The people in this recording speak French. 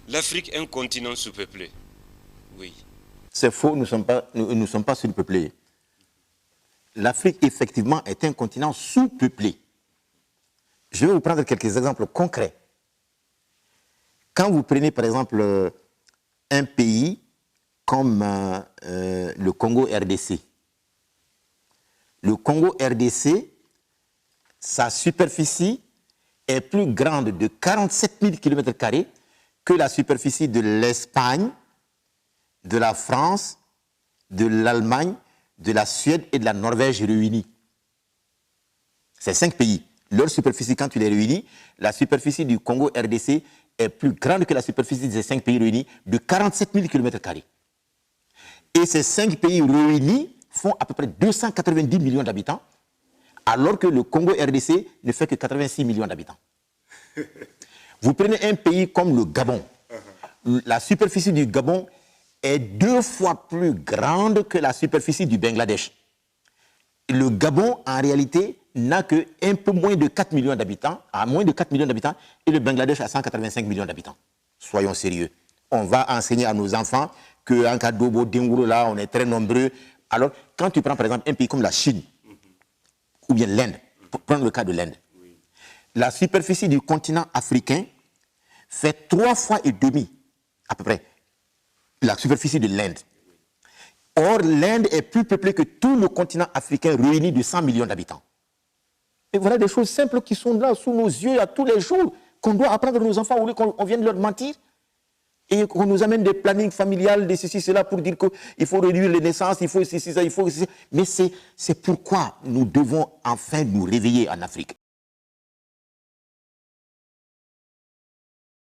L'Afrique est un continent sous-peuplé. Oui. C'est faux, nous ne sommes pas sous-peuplés. L'Afrique, effectivement, est un continent sous-peuplé. Je vais vous prendre quelques exemples concrets. Quand vous prenez, par exemple, un pays comme le Congo RDC. Le Congo RDC, sa superficie est plus grande de 47 000 km² que la superficie de l'Espagne, de la France, de l'Allemagne, de la Suède et de la Norvège réunis. Ces 5 pays. Leur superficie, quand tu les réunis, la superficie du Congo RDC est plus grande que la superficie de ces 5 pays réunis de 47 000 km². Et ces 5 pays réunis font à peu près 290 millions d'habitants, alors que le Congo RDC ne fait que 86 millions d'habitants. Vous prenez un pays comme le Gabon. La superficie du Gabon est 2 fois plus grande que la superficie du Bangladesh. Le Gabon, en réalité, n'a que un peu moins de 4 millions d'habitants, à moins de 4 millions d'habitants, et le Bangladesh a 185 millions d'habitants. Soyons sérieux. On va enseigner à nos enfants qu'en Kadobo, Dingouro, là, on est très nombreux. Alors, quand tu prends par exemple un pays comme la Chine, ou bien l'Inde, pour prendre le cas de l'Inde, la superficie du continent africain fait 3 fois et demi, à peu près, la superficie de l'Inde. Or, l'Inde est plus peuplée que tout le continent africain réuni de 100 millions d'habitants. Et voilà des choses simples qui sont là sous nos yeux à tous les jours, qu'on doit apprendre à nos enfants, au lieu qu'on vienne leur mentir. Et qu'on nous amène des plannings familiales, de ceci, cela, pour dire qu'il faut réduire les naissances, il faut ceci, ça, il faut ceci. Mais c'est pourquoi nous devons enfin nous réveiller en Afrique.